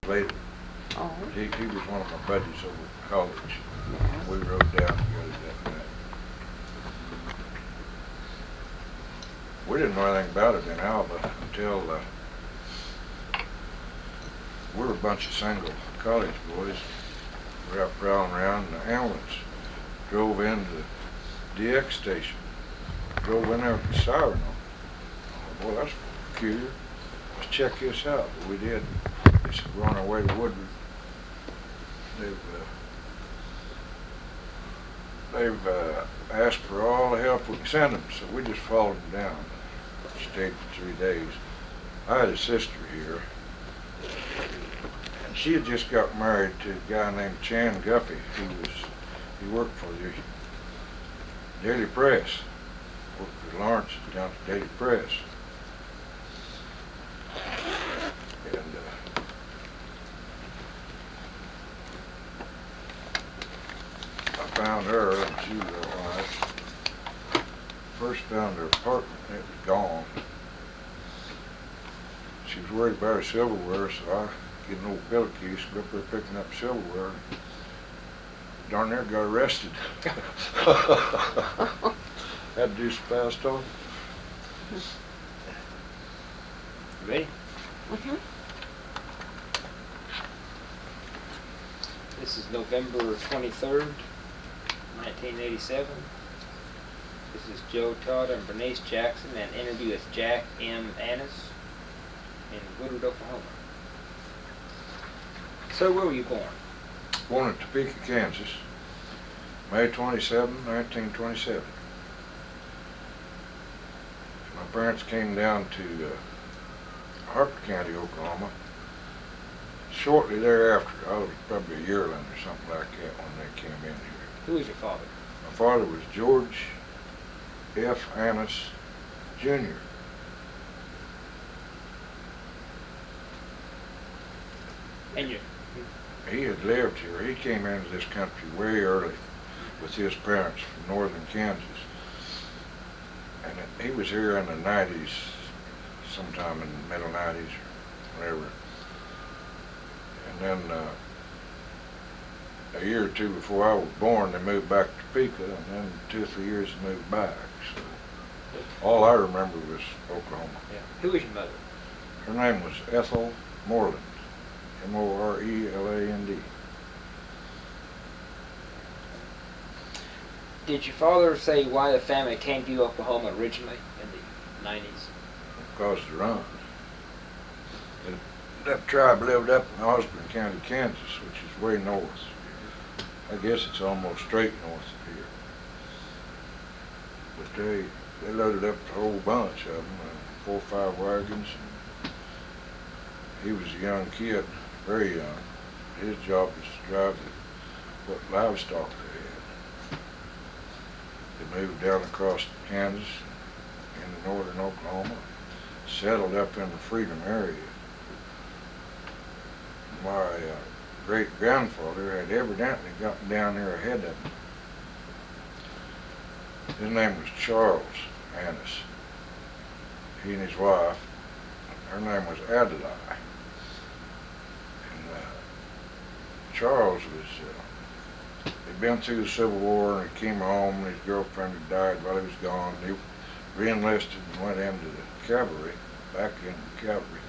later. Oh. He was one of my buddies over at college. Yeah. We rode down together that night. We didn't know anything about it in Alva until we were a bunch of single college boys. We were out prowling around, and the ambulance drove into the DX station. Drove in there with the siren on. Oh, boy, that's peculiar. Let's check this out. But we did. They said we're on our way to Woodward. They've asked for all the help we can send them, so we just followed them down. Stayed for 3 days. I had a sister here, and she had just got married to a guy named Chan Guffey. He worked for the Daily Press. Worked for Lawrence down at the Daily Press. And I found her, and she was all right. First found her apartment, and it was gone. She was worried about her silverware, so I get an old pillowcase, go up there picking up silverware. Darn near got arrested. Had to do some fast talk. Ready? Mm-hmm. This is November 23rd, 1987. This is Joe, Todd, and Berenice Jackson, and an interview with Jack M. Annis in Woodward, Oklahoma. So, where were you born? Born in Topeka, Kansas, May 27, 1927. My parents came down to Harper County, Oklahoma. Shortly thereafter, I was probably a yearling or something like that when they came in here. Who was your father? My father was George F. Annis, Jr. And your... He had lived here. He came into this country way early with his parents from northern Kansas. And he was here in the 90s, sometime in the middle 90s or whatever. And then a year or two before I was born, they moved back to Topeka, and then 2 or 3 years they moved back. So all I remember was Oklahoma. Yeah. Who was your mother? Her name was Ethel Moreland, Moreland. Did your father say why the family came to Oklahoma originally in the 90s? Because of the runs. That tribe lived up in Osborne County, Kansas, which is way north. I guess it's almost straight north of here. But they loaded up a whole bunch of them, 4 or 5 wagons. He was a young kid, very young. His job was to drive what livestock they had. They moved down across Kansas into northern Oklahoma, settled up in the Freedom area. My great-grandfather had evidently gotten down there ahead of him. His name was Charles Annis. He and his wife, her name was Adelaide. And Charles was, he'd been through the Civil War, and he came home, and his girlfriend had died while he was gone. He re-enlisted and went into the cavalry, back into the cavalry.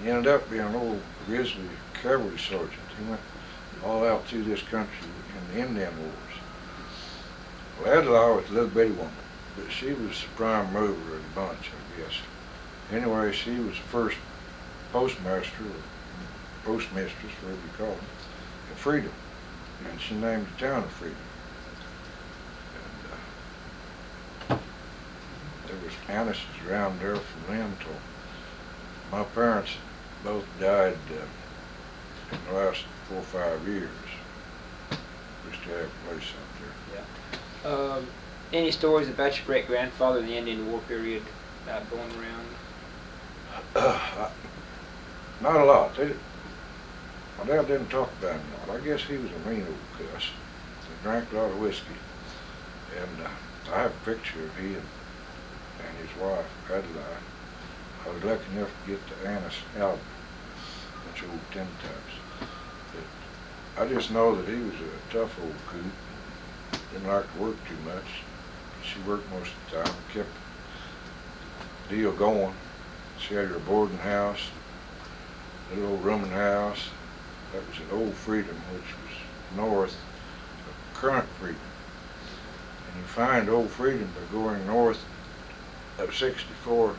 He ended up being an old grizzly cavalry sergeant. He went all out through this country in the Indian Wars. Well, Adelaide was a little bitty woman, but she was the prime mover of the bunch, I guess. Anyway, she was the first postmaster, or postmistress, whatever you call it, at Freedom. And she named the town of Freedom. And there was Annises around there from then till my parents both died in the last 4 or 5 years. We still have a place out there. Yeah. Any stories about your great-grandfather in the Indian War period going around? Not a lot. My dad didn't talk about him a lot. I guess he was a mean old cuss. He drank a lot of whiskey. And I have a picture of he and his wife, Adelaide. I was lucky enough to get the Annis album when bunch of old tin types. But I just know that he was a tough old coot. Didn't like to work too much. She worked most of the time, kept the deal going. She had her boarding house, little old rooming house. That was at Old Freedom, which was north of current Freedom. And you find Old Freedom by going north of 64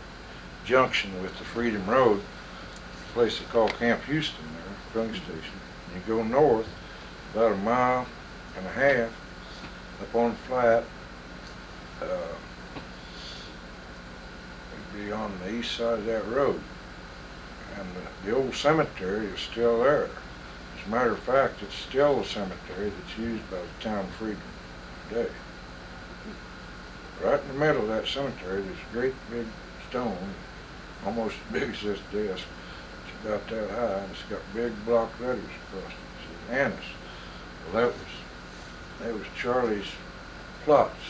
junction with the Freedom Road, a place they call Camp Houston there, filling station. And you go north about a mile and a half up on the flat. It'd be on the east side of that road. And the old cemetery is still there. As a matter of fact, it's still the cemetery that's used by the town of Freedom today. Right in the middle of that cemetery, there's a great big stone, almost as big as this desk. It's about that high, and it's got big block letters across it. It says Annis. Well, that was Charlie's plots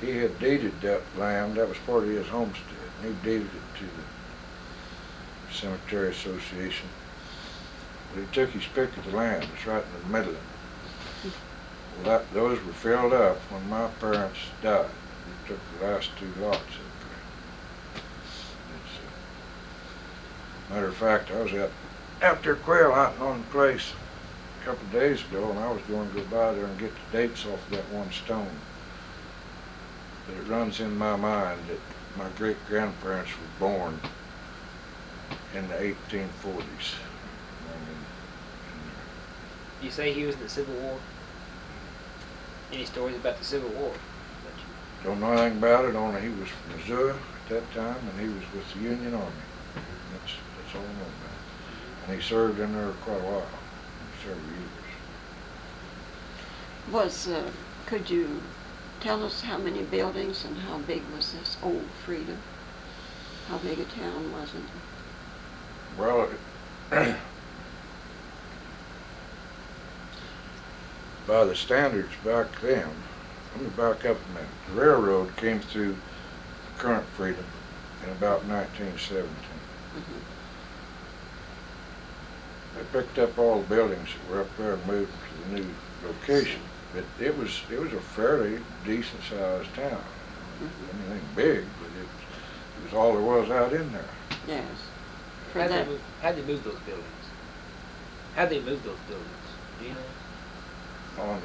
there. He had deeded that land. That was part of his homestead. And he deeded it to the Cemetery Association. But he took his pick of the land. It's right in the middle of it. Well, those were filled up when my parents died. We took the last two lots up there. Matter of fact, I was out there quail hunting on the place a couple of days ago, and I was going to go by there and get the dates off of that one stone. But it runs in my mind that my great-grandparents were born in the 1840s. You say he was in the Civil War? Any stories about the Civil War? Don't know anything about it, only he was from Missouri at that time, and he was with the Union Army. That's all I know about it. And he served in there quite a while, several years. Could you tell us how many buildings and how big was this Old Freedom? How big a town was it? Well, by the standards back then, let me back up a minute. The railroad came through current Freedom in about 1917. Mm-hmm. They picked up all the buildings that were up there and moved them to the new location. But it was a fairly decent sized town. Mm-hmm. Anything big, but it was all there was out in there. Yes. How'd they move those buildings? How'd they move those buildings? Do you know? Well,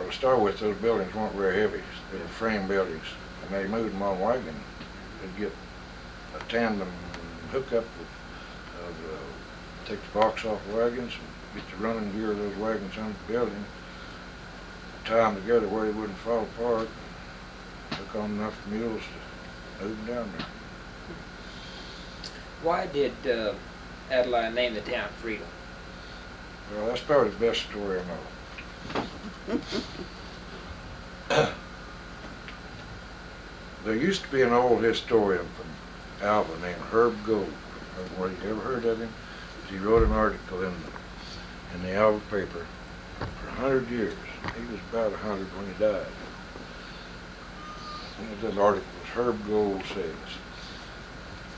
to start with, those buildings weren't very heavy. They were frame buildings, and they moved them on wagon. They'd get a tandem hookup take the box off wagons and get the running gear of those wagons on the building, tie them together where they wouldn't fall apart, hook on enough mules to move them down there. Why did Adeline name the town Freedom? Well, that's probably the best story I know. There used to be an old historian from Alva named Herb Gold. You ever heard of him? He wrote an article in the Alva paper for 100 years. He was about 100 when he died. And that article was Herb Gold Says.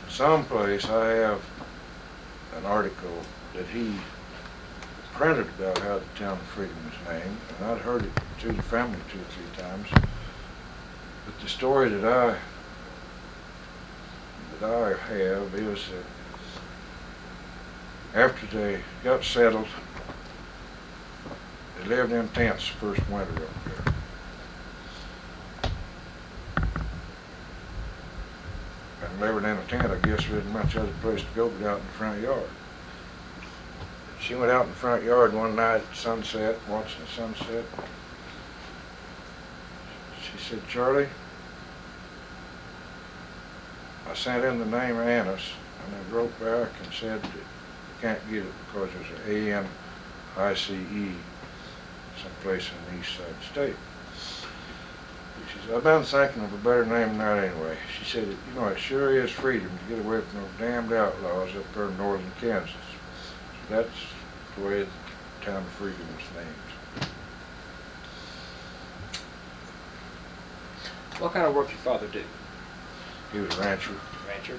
Someplace I have an article that he printed about how the town of Freedom was named, and I'd heard it to the family 2 or 3 times. But the story that I have is that after they got settled, they lived in tents the first winter up there. And living in a tent, I guess there isn't much other place to go but out in the front yard. She went out in the front yard one night at sunset, watching the sunset. She said, "Charlie, I sent in the name Annis," and they wrote back and said that you can't get it because there's an A-N-I-C-E someplace in the east side of the state. She said, "I've been thinking of a better name than that anyway." She said, "You know, it sure is freedom to get away from those damned outlaws up there in northern Kansas." So that's the way the town of Freedom was named. What kind of work did your father do? He was a rancher. Rancher.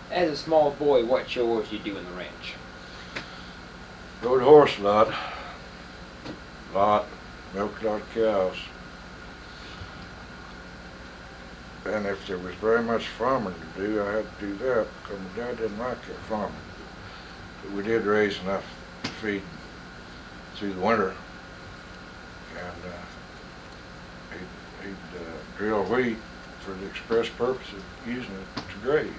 As a small boy, what chores did you do in the ranch? Rode a horse a lot. Milked a lot of cows. And if there was very much farming to do, I had to do that because my dad didn't like that farming. But we did raise enough to feed through the winter. And he'd drill wheat for the express purpose of using it to graze.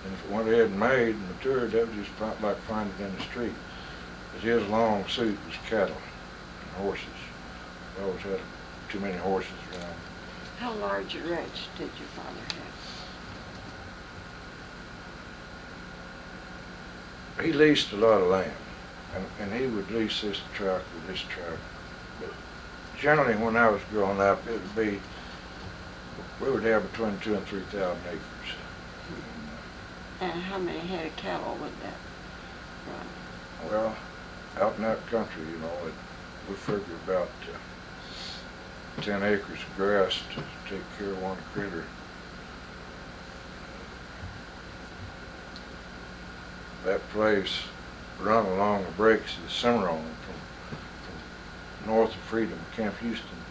And if it went ahead and made and matured, that was just like finding it in the street. But his long suit was cattle and horses. We always had too many horses around. How large a ranch did your father have? He leased a lot of land, and he would lease this tract or this tract. But generally, when I was growing up, it would be, we would have between 2,000 and 3,000 acres. And how many head of cattle would that run? Well, out in that country, we figure about 10 acres of grass to take care of one critter. That place run along the breaks of the Cimarron from north of Freedom, Camp Houston,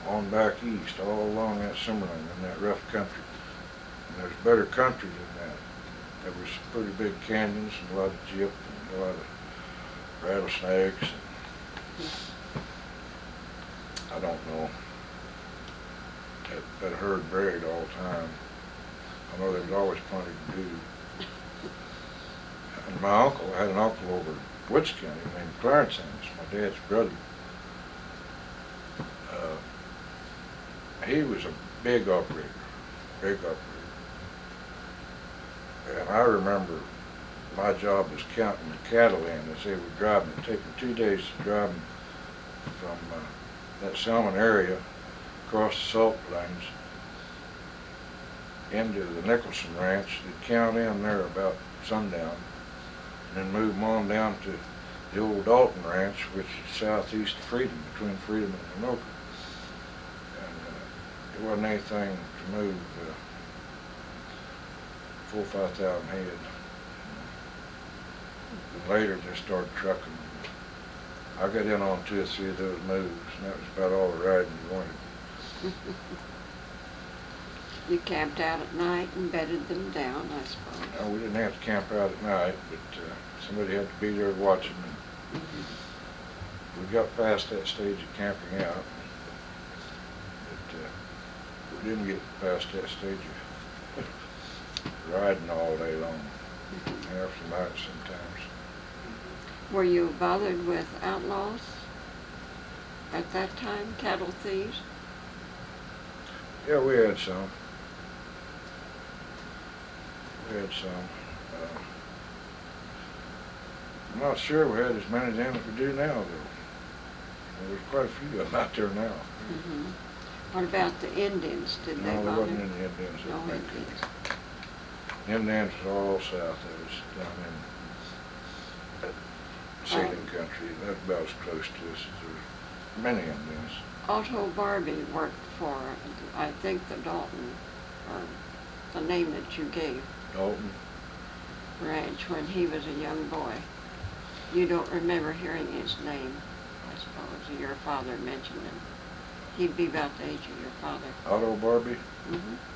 on back east, all along that Cimarron in that rough country. And there's better country than that. There was some pretty big canyons and a lot of gyp and a lot of rattlesnakes. I don't know. That herd buried all the time. I know there was always plenty to do. And my uncle, I had an uncle over in Woods County named Clarence Ames, my dad's brother. He was a big operator. And I remember my job was counting the cattle in as they were driving. It took them 2 days to drive them from that Salmon area across the salt plains into the Nicholson Ranch. They'd count in there about sundown and then move them on down to the old Dalton Ranch, which is southeast of Freedom, between Freedom and Anoka. And it wasn't anything to move 4,000 or 5,000 head. And later they started trucking. I got in on 2 or 3 of those moves, and that was about all the riding you wanted. You camped out at night and bedded them down, I suppose. No, we didn't have to camp out at night, but somebody had to be there watching them. We got past that stage of camping out, but we didn't get past that stage of riding all day long, half the night sometimes. Were you bothered with outlaws at that time, cattle thieves? Yeah, we had some. I'm not sure we had as many then as we do now, though. There's quite a few of them out there now. What about the Indians? Did they No, there bother? wasn't any Indians. No Indians. Indians was all south of us, down in Sealing country. That's about as close to us as there's many Indians. Otto Barbie worked for, I think, the Dalton, or the name that you gave, Dalton? Ranch, when he was a young boy. You don't remember hearing his name, I suppose. Your father mentioned him. He'd be about the age of your father. Otto Barbie?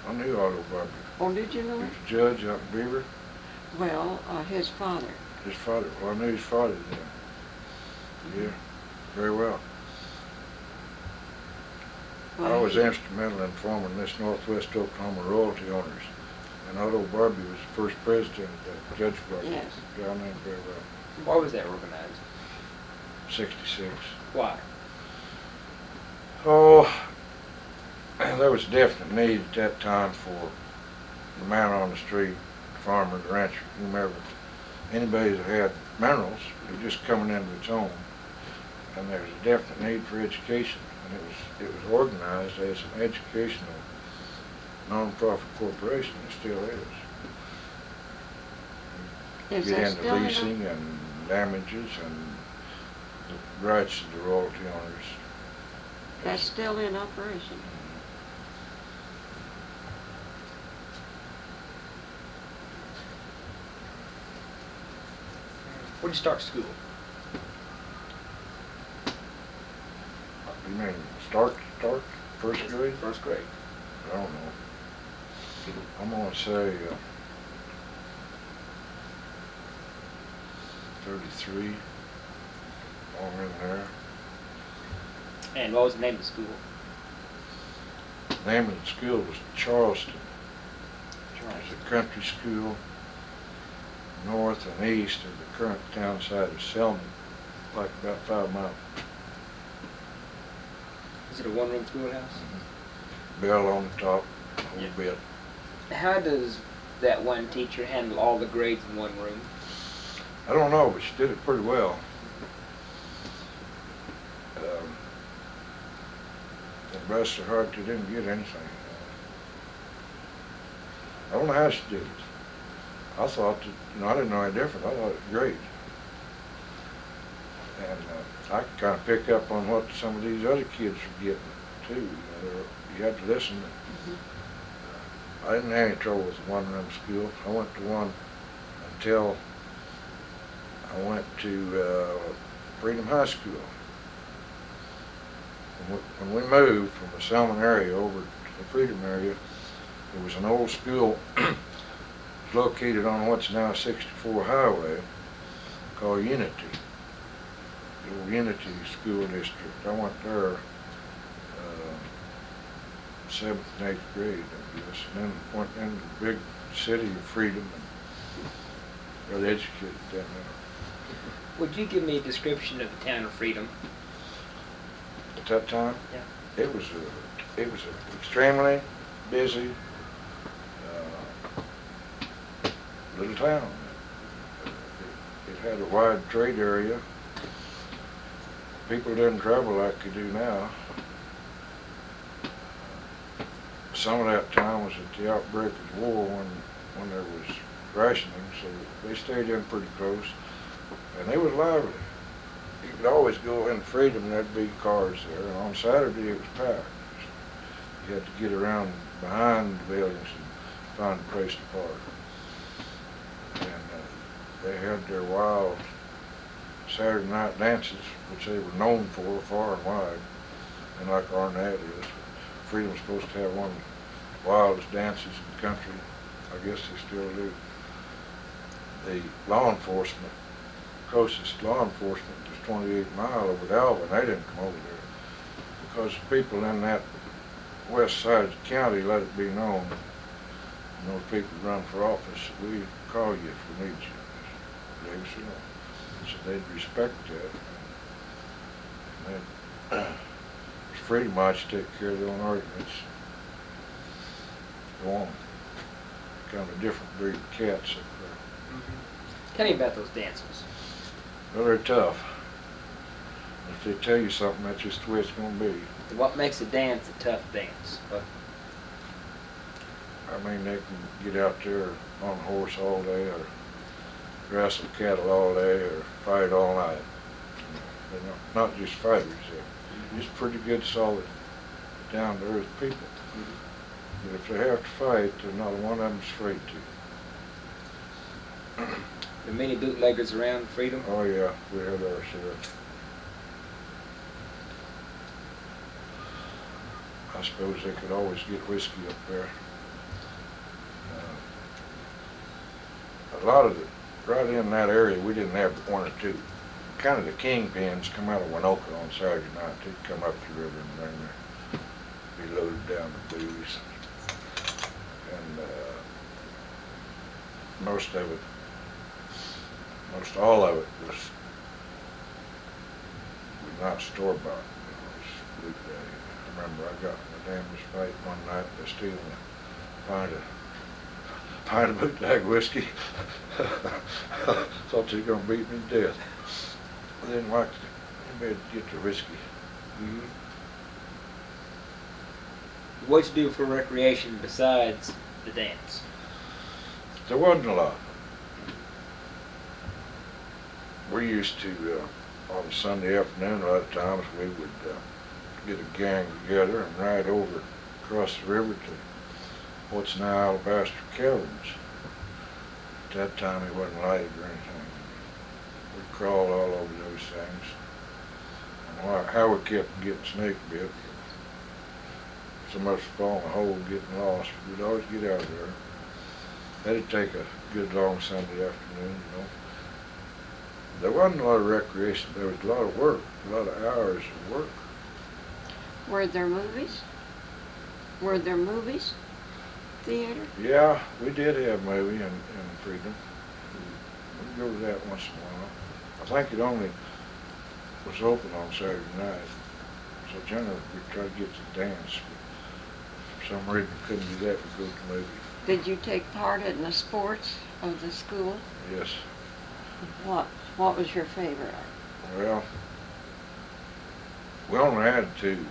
I knew Otto Barbie. Oh, did you know He him? was a judge out in Beaver. Well, his father. His father, well, I knew his father then. Yeah, very well. I was instrumental in forming this Northwest Oklahoma Royalty Owners. And Otto Barbie was the first president of that Judge Barbie. Yes. A guy named very well. Why was that organized? 66. Why? Oh, there was a definite need at that time for the man on the street, the farmer, the rancher, whomever, anybody that had minerals, was just coming into its own. And there was a definite need for education. And it was organized as an educational non-profit corporation. It still is. Is Get that into still leasing and damages and the rights of the royalty owners. That's still in operation. Where'd you start school? You mean start, first grade? First grade. I don't know. I'm gonna say 33. On in there. And what was the name of the school? The name of the school was Charleston. It's a country school north and east of the current town site of Selma, like about 5 miles. Is it a one-room schoolhouse? Bell on the top, a whole Yeah. bit. How does that one teacher handle all the grades in one room? I don't know, but she did it pretty well. And bless her heart, they didn't get anything. I don't know how she did it. I thought that, I didn't know any different. I thought it was great. And I could kind of pick up on what some of these other kids were getting too. You had to listen. I didn't have any trouble with the one-room school. I went to one until I went to Freedom High School. When we moved from the Selman area over to the Freedom area, there was an old school located on what's now 64 Highway called Unity. The old Unity School District. I went there 7th and 8th grade, I guess, and then went into the big city of Freedom and got educated down there. Would you give me a description of the town of Freedom? At that time, Yeah. it was extremely busy little town. It had a wide trade area. People didn't travel like they do now. Some of that time was at the outbreak of the war when there was rationing, so they stayed in pretty close, and they was lively. You could always go in Freedom and there'd be cars there, and on Saturday it was packed. You had to get around behind the buildings and find a place to park. And they had their wild Saturday night dances, which they were known for far and wide, and like Arnett is. Freedom's supposed to have one of the wildest dances in the country. I guess they still do. The law enforcement, closest law enforcement was 28 miles over to Alvin. They didn't come over there because the people in that west side of the county let it be known, and those people run for office, we call you if we need you. They was, so they'd respect that. And Freedom March take care of their own arguments. Go on. Kind of a different breed of cats up there. Tell me about those dances. Well, they're tough. If they tell you something, that's just the way it's going to be. What makes a dance a tough dance? I mean, they can get out there on a horse all day, or wrestle cattle all day, or fight all night. They're not just fighters. They're just pretty good, solid, down-to-earth people. But if they have to fight, then not one of them's afraid to. There are many bootleggers around Freedom? Oh yeah, we had our share. I suppose they could always get whiskey up there. A lot of right in that area, we didn't have one or two. Kind of the kingpins come out of Winoka on Saturday night. They'd come up the river and bring their, be loaded down with booze. And most all of it was not store-bought. It was bootleg. I remember I got in a damnest fight one night by stealing a pint of bootleg whiskey. Thought they were going to beat me to death. I didn't like anybody to get the whiskey. What'd you do for recreation besides the dance? There wasn't a lot. We used to, on Sunday afternoon, a lot of times we would get a gang together and ride over across the river to what's now Alabaster Caverns. At that time it wasn't lighted or anything. We crawled all over those things. And how we kept from getting snake bit. So much fall in a hole getting lost. We'd always get out of there. That'd take a good long Sunday afternoon, you know. There wasn't a lot of recreation. There was a lot of work, a lot of hours of work. Were there movies? Were there movies? Theater? Yeah, we did have movie in Freedom. We'd go to that once in a while. I think it only was open on Saturday night. So generally we tried to get to dance. But for some reason we couldn't do that. We'd go to the movie. Did you take part in the sports of the school? Yes. What was your favorite? Well, we only had two.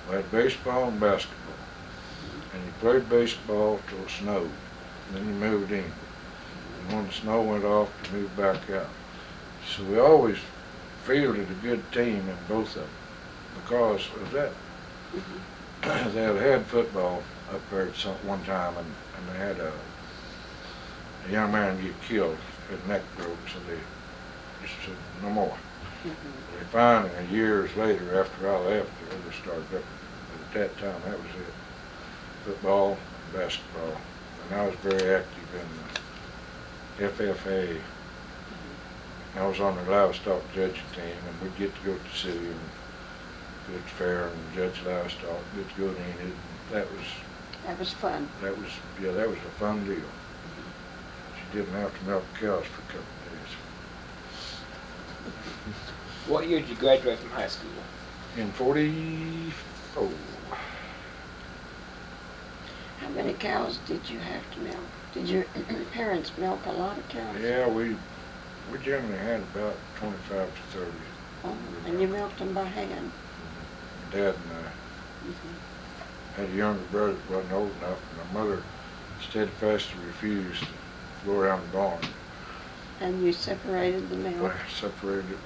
We had baseball and basketball. And you played baseball till it snowed. And then you moved in. And when the snow went off, you moved back out. So we always fielded a good team in both of them because of that. They had football up there at one time, and they had a young man get killed, his neck broke, so they just said no more. They finally, years later, after I left, they started up. But at that time, that was it. Football and basketball. And I was very active in the FFA. I was on the livestock judging team, and we'd get to go to the city and go to the fair and judge livestock, get to go to Enid. That was fun. That was a fun deal. She didn't have to milk cows for a couple of days. What year did you graduate from high school? In 44. How many cows did you have to milk? Did your parents milk a lot of cows? Yeah, we generally had about 25 to 30. Oh, and you milked them by hand? Dad and I had a younger brother that wasn't old enough, and my mother steadfastly refused to go around the barn. And you separated the milk? I separated it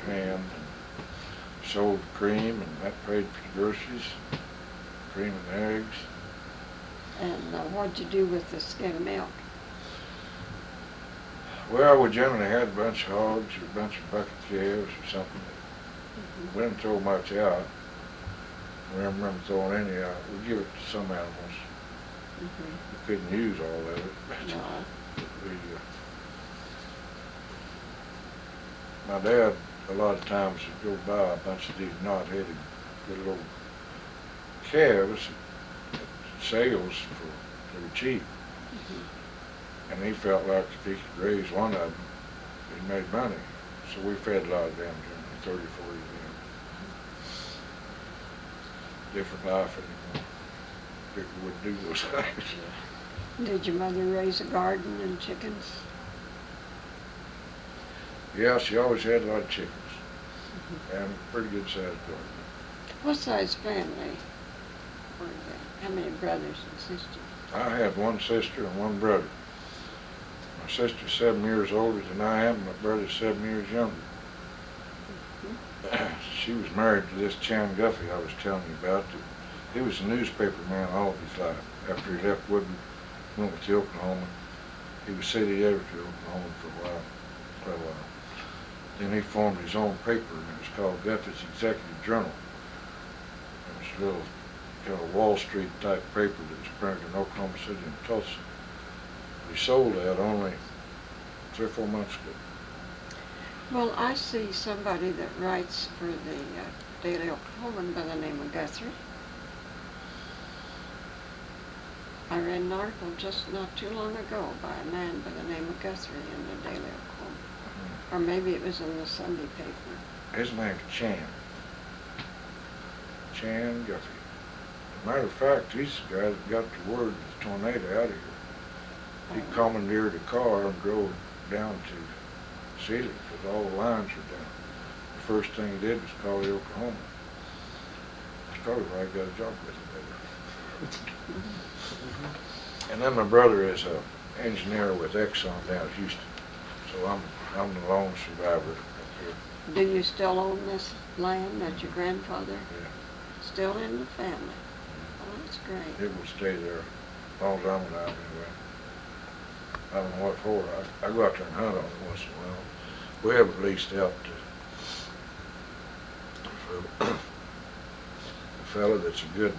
with hand and sold cream, and that paid for the groceries, cream and eggs. And what'd you do with the skin of milk? Well, we generally had a bunch of hogs or a bunch of bucket calves or something. We didn't throw much out. We don't remember throwing any out. We give it to some animals. We couldn't use all of it. No. My dad, a lot of times, would go buy a bunch of these knot-headed little calves at sales they were cheap. And he felt like if he could raise one of them, he made money. So we fed a lot of them, 30, 40 of them. Different life anymore. People wouldn't do those things. Did your mother raise a garden and chickens? Yeah, she always had a lot of chickens. And a pretty good sized garden. What size family were they? How many brothers and sisters? I had one sister and one brother. My sister's 7 years older than I am, my brother's 7 years younger. She was married to this Chan Guffey I was telling you about. He was a newspaper man all of his life. After he left Woodward, went with the Oklahoma. He was city editor of Oklahoma for a while, quite a while. Then he formed his own paper, and it was called Guffey's Executive Journal. It was a little kind of Wall Street type paper that was printed in Oklahoma City and Tulsa. He sold that only 3 or 4 months ago. Well, I see somebody that writes for the Daily Oklahoman by the name of Guthrie. I read an article just not too long ago by a man by the name of Guthrie in the Daily Oklahoma. Or maybe it was in the Sunday paper. His name's Chan. Chan Guffey. As a matter of fact, he's the guy that got the word of the tornado out of here. He commandeered a car and drove down to Sealy because all the lines were down. The first thing he did was call the Oklahoma. That's probably why he got a job with him later. And then my brother is an engineer with Exxon down in Houston. So I'm the lone survivor up here. Do you still own this land that your grandfather? Yeah. Still in the family? Oh, that's great. It will stay there as long as I'm alive anyway. I don't know what for. I go out there and hunt on it once in a while. We have at least out to a fella that's a good,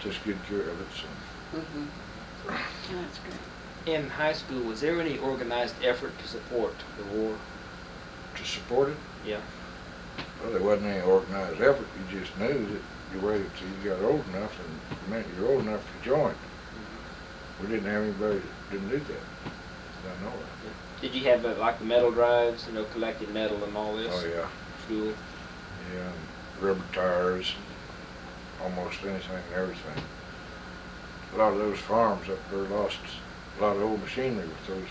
takes good care of it. So. Mm-hmm. That's good. In high school, was there any organized effort to support the war? To support it? Yeah. Well, there wasn't any organized effort. You just knew that you waited till you got old enough, and it meant you're old enough to join. We didn't have anybody that didn't do that. I know it. Did you have like the metal drives, collecting metal and all this? Oh yeah. Fuel? Yeah, and rubber tires, almost anything and everything. A lot of those farms up there lost a lot of old machinery with those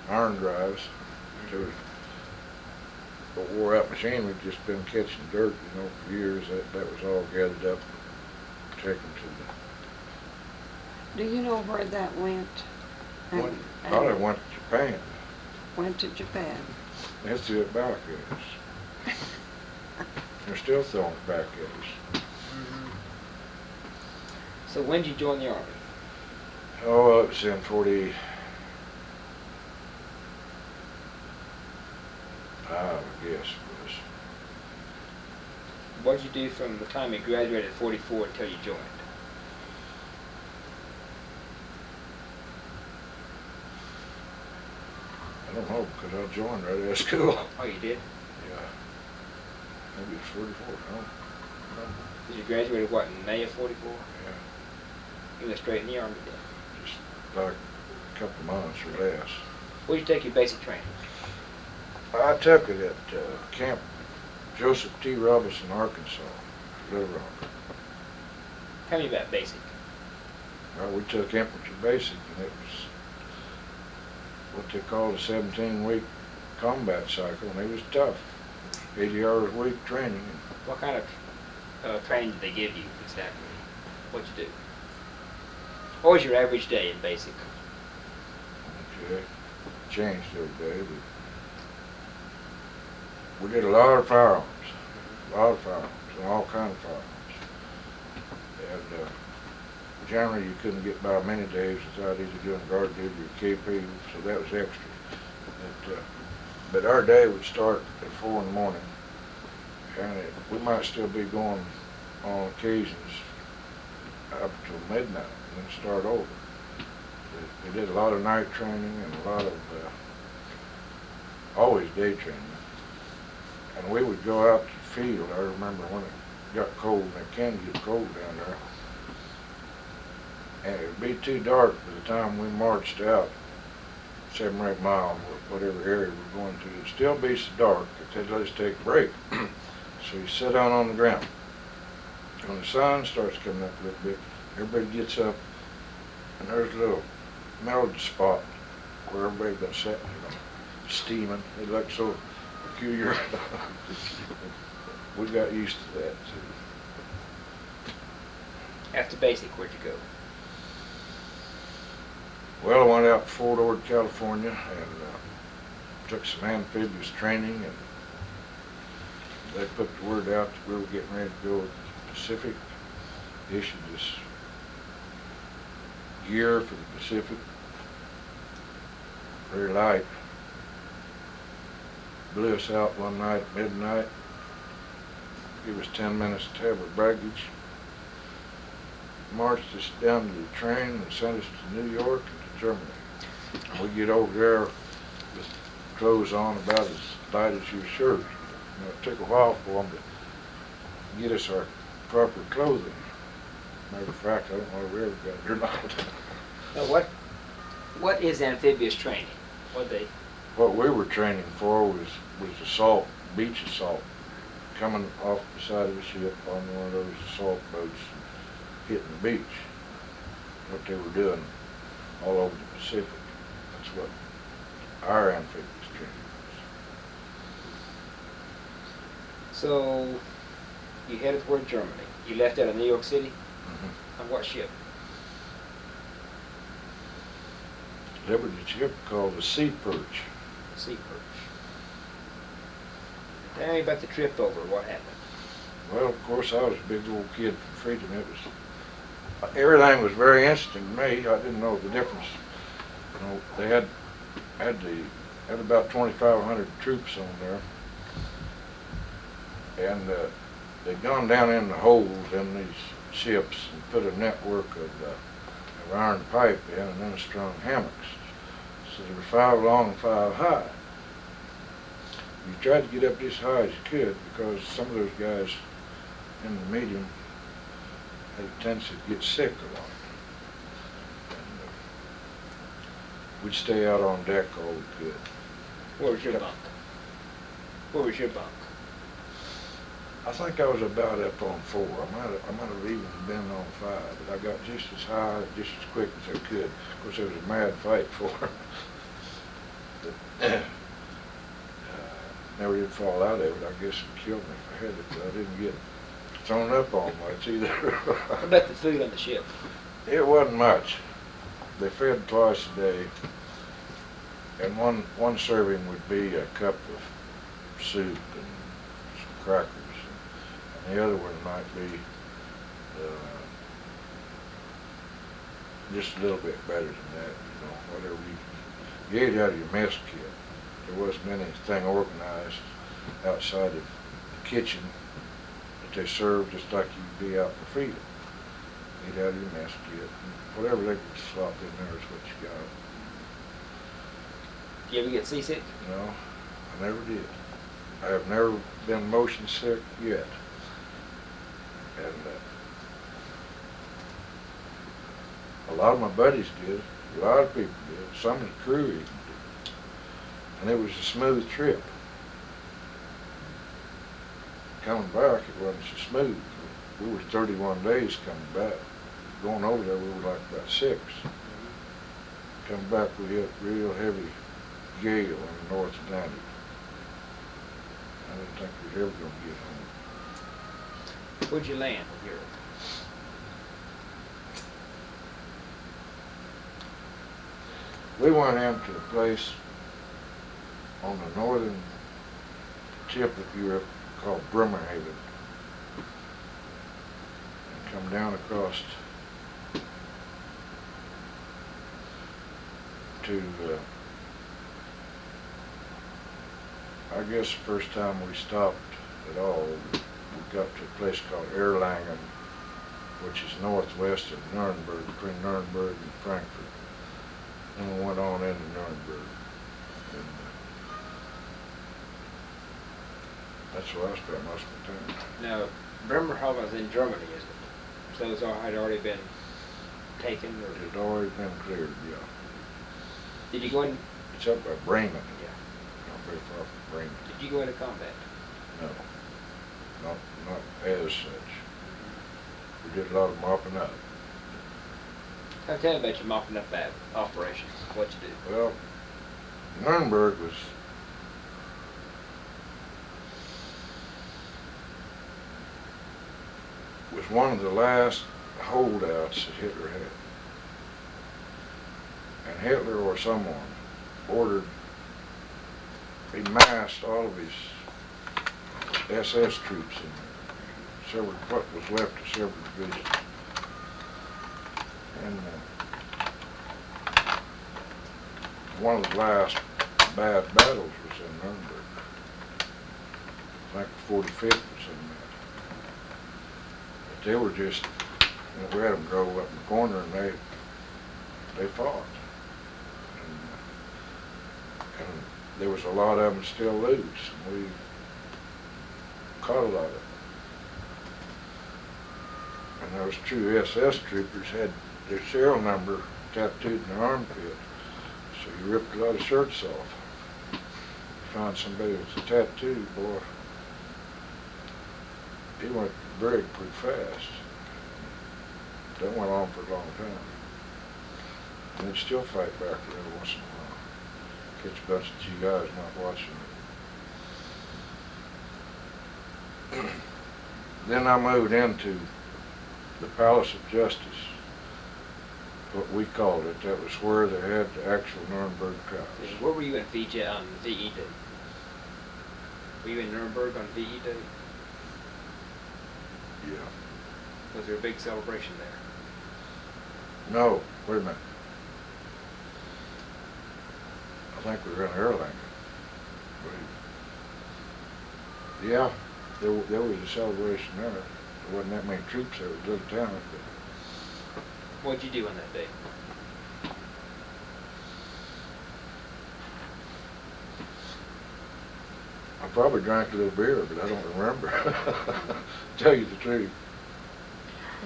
iron drives. To the wore out machinery just been catching dirt, for years. That was all gathered up and taken to Do you know where that went? the. Probably went to Japan. Went to Japan. They threw it back at us. They're still throwing it back at us. So when did you join the Army? Oh, it was in 45, I guess it was. What did you do from the time you graduated at 44 until you joined? I don't know, because I joined right out of school. Oh, you did? Yeah. Maybe it's 44, I don't know. Did you graduate what, in May of 44? Yeah, You went straight in the Army then? just like a couple of months or less. Where did you take your basic training? I took it at Camp Joseph T. Robinson, Arkansas, Little Rock. Tell me about basic. Well, we took infantry basic, and it was what they called a 17-week combat cycle, and it was tough. 80 hours a week training. What kind of training did they give you exactly? What'd you do? What was your average day in basic? Okay, changed every day, but we did a lot of firearms, and all kinds of firearms. And generally you couldn't get by many days without either doing guard duty or KP, so that was extra. But our day would start at 4 in the morning, and we might still be going on occasions up till midnight and then start over. They did a lot of night training and a lot of always day training. And we would go out to the field. I remember when it got cold, and it can get cold down there. And it would be too dark by the time we marched out 7 or 8 miles, whatever area we're going to. It'd still be so dark that they'd let us take a break. So you sit down on the ground. When the sun starts coming up a little bit, everybody gets up, and there's a little melted spot where everybody's been sitting, steaming. It looked so peculiar. We got used to that too. After basic, where'd you go? Well, I went out to Fort Ord, California, and took some amphibious training, and they put the word out that we were getting ready to go to the Pacific. Issued this gear for the Pacific, very light. Blew us out one night at midnight. Gave us 10 minutes to have our baggage. Marched us down to the train and sent us to New York and to Germany. And we get over there with clothes on about as light as your shirt. It took a while for them to get us our proper clothing. Matter of fact, I don't know if we ever got it or not. Now what is amphibious training? What we were training for was assault, beach assault, coming off the side of a ship on one of those assault boats and hitting the beach. What they were doing all over the Pacific. That's what our amphibious training was. So you headed toward Germany. You left out of New York City? Mm-hmm. On what ship? Liberty ship called the Sea Perch. Sea Perch. Tell me about the trip over. What happened? Well, of course, I was a big old kid from freedom. It was everything was very interesting to me. I didn't know the difference. You know, they had about 2,500 troops on there, and they'd gone down in the holes in these ships and put a network of iron pipe in and then strung hammocks. So they were 5 long and 5 high. You tried to get up as high as you could because some of those guys in the medium had a tendency to get sick a lot. And we'd stay out on deck all we could. Where was your bunk? Where was your bunk? I think I was about up on 4. I might have even been on 5, but I got just as high, just as quick as I could. Of course, there was a mad fight for it. But, never did fall out of it. I guess it killed me if I had it, but I didn't get thrown up on much either. What about the food on the ship? It wasn't much. They fed twice a day, and one serving would be a cup of soup and some crackers. And the other one might be just a little bit better than that, you know, whatever you ate out of your mess kit. There wasn't anything organized outside of the kitchen that they served, just like you'd be out for field. Eat out of your mess kit. And whatever they could slop in there is what you got. Did you ever get seasick? No, I never did. I have never been motion sick yet. And a lot of my buddies did. A lot of people did. Some of the crew even did. And it was a smooth trip. Coming back, it wasn't so smooth. We were 31 days coming back. Going over there, we were like about 6. Coming back, we hit real heavy gale in the North Atlantic. I didn't think we were ever going to get home. Where'd you land in Europe? We went into a place on the northern tip of Europe called Bremerhaven, and come down across to I guess the first time we stopped at all, we got to a place called Erlangen, which is northwest of Nuremberg, between Nuremberg and Frankfurt. And we went on into Nuremberg. And that's where I spent most of my time. Now, Bremerhaven was in Germany, isn't it? So those had already been taken? Or It had already been cleared, yeah. did you go in? It's up by Bremen. Yeah. Not very far from Bremen. Did you go into combat? No. Not as such. We did a lot of mopping up. Tell me about your mopping up operations. What you do? Well, Nuremberg was one of the last holdouts that Hitler had. And Hitler or someone ordered, he massed all of his SS troops in there. What was left of several divisions. And one of the last bad battles was in Nuremberg. I think the 45th was in that. But they were just, you know, we had them drove up in the corner and they fought. And there was a lot of them still loose, and we caught a lot of them. And those true SS troopers had their serial number tattooed in their armpit, so you ripped a lot of shirts off. You find somebody with a tattoo, boy, he went very pretty fast. That went on for a long time. And they'd still fight back every once in a while. Catch a bunch of GIs not watching it. Then I moved into the Palace of Justice, what we called it. That was where they had the actual Nuremberg trials. Where were you in VJ on VE Day? Were you in Nuremberg on VE Day? Yeah. Was there a big celebration there? No, wait a minute. I think we were in Erlanger. Yeah, there was a celebration there. There wasn't that many troops there. It was a little town. What'd you do on that day? I probably drank a little beer, but I don't remember. Tell you the truth.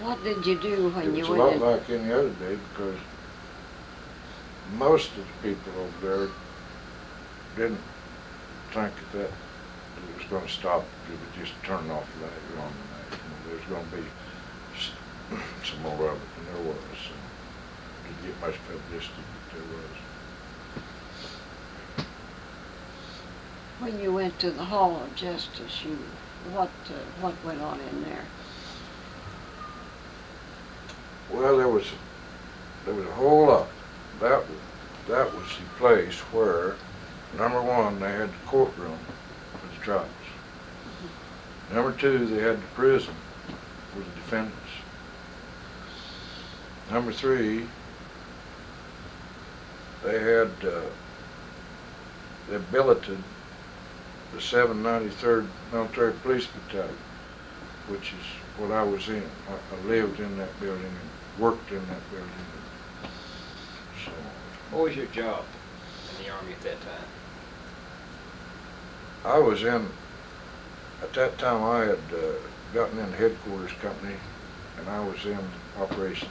What did you do when It you was a lot went in? like any other day because most of the people over there didn't think that it was going to stop. It would just turn off the light on the night. You know, there's going to be some more of it than there was. So didn't get much publicity, but there was. When you went to the Hall of Justice, what went on in there? Well, there was a whole lot. That was the place where, number one, they had the courtroom for the trials. Number two, they had the prison for the defendants. Number three, they had they billeted the 793rd Military Police Battalion, which is what I was in. I lived in that building and worked in that building. So, What was your job in the Army at that time? I was in, at that time I had gotten in the headquarters company and I was in operations.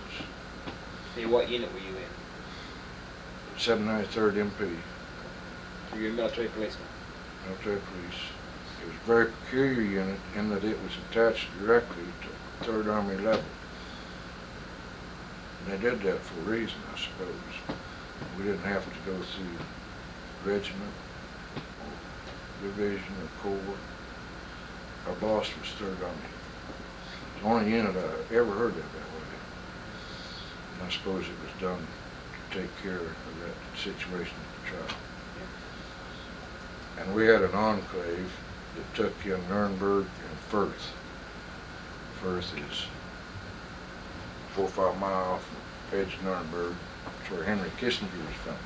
Hey, what unit were you in? 793rd MP, So you're a military policeman. military police. It was a very peculiar unit in that it was attached directly to 3rd Army level. And they did that for a reason, I suppose. We didn't have to go through regiment, or division, or corps. Our boss was 3rd Army. It's the only unit I ever heard of that way. And I suppose it was done to take care of that situation at the trial. And we had an enclave that took in Nuremberg and Firth. Firth is 4 or 5 miles from the edge of Nuremberg. That's where Henry Kissinger was from.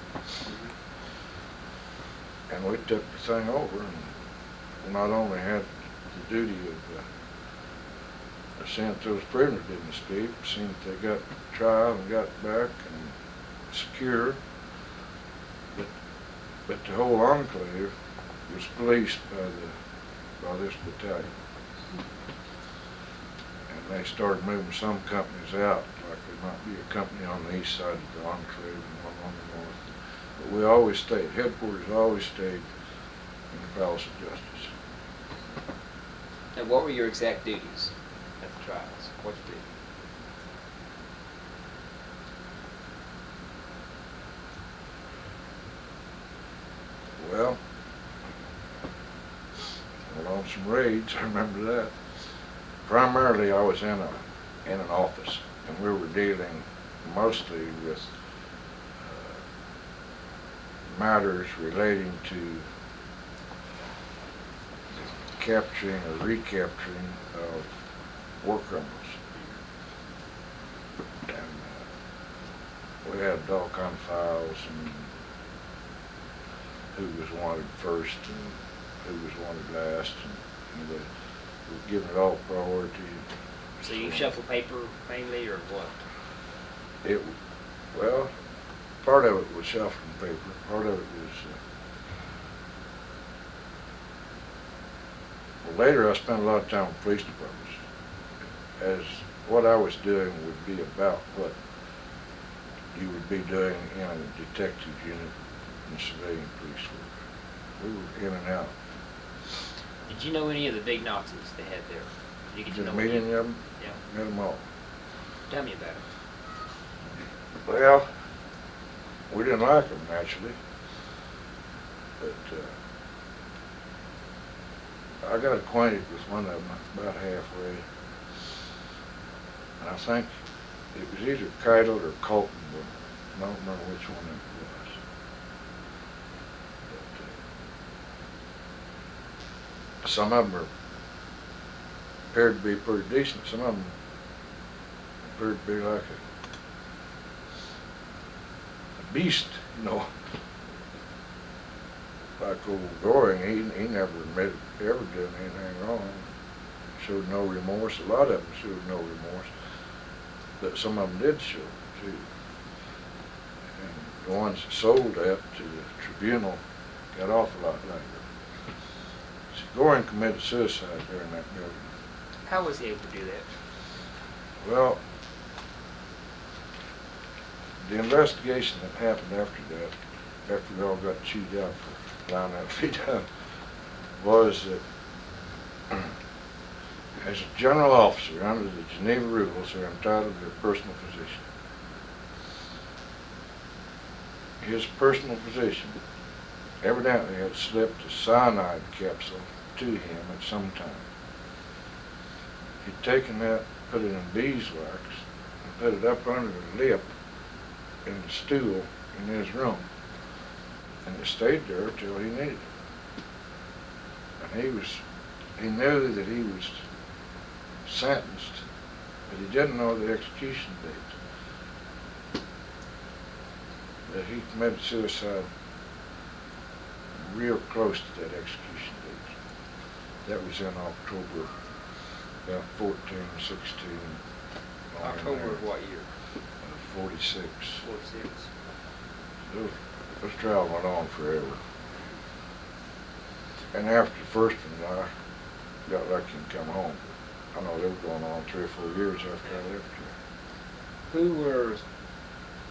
And we took the thing over and we not only had the duty of seeing that those prisoners didn't escape, seeing that they got trial and got back and secure, but the whole enclave was policed by this battalion. And they started moving some companies out, like there might be a company on the east side of the enclave and one on the north. But we always stayed, headquarters always stayed in the Palace of Justice. And what were your exact duties at the trials? What'd you do? Well, on some raids, I remember that. Primarily, I was in an office, and we were dealing mostly with matters relating to capturing or recapturing of war criminals. And we had all kind of files and who was wanted first and who was wanted last, and we were giving it all priority. So you shuffle paper mainly, or what? Well, part of it was shuffling paper, part of it was, well, later I spent a lot of time with police departments, as what I was doing would be about what you would be doing in a detective unit in civilian police work. We were in and out. Did you know any of the big Nazis they had there? Did you get to Did know meet any? any of them? Yeah. Met them all. Tell me about it. Well, we didn't like them naturally, but I got acquainted with one of them about halfway. And I think it was either Keitel or Colton, but I don't remember which one it was. But, some of them appeared to be pretty decent. Some of them appeared to be like beast, you know. Like old Goring, he never admitted ever done anything wrong. Showed no remorse. A lot of them showed no remorse, but some of them did show too. And the ones that sold that to the tribunal got off a lot later. See, Goring committed suicide there in that building. How was he able to do that? Well, the investigation that happened after that, after we all got chewed out for allowing that to be done, was that as a general officer under the Geneva rules, they're entitled to their personal physician. His personal physician evidently had slipped a cyanide capsule to him at some time. He'd taken that, put it in beeswax, and put it up under the lip in the stool in his room. And it stayed there till he needed it. And he knew that he was sentenced, but he didn't know the execution date. That he committed suicide real close to that execution date. That was in October, about 14, 16. October of what year? 46. 46. Those trials went on forever. And after the first one, I got lucky and come home. I know they were going on 3 or 4 years after I left here.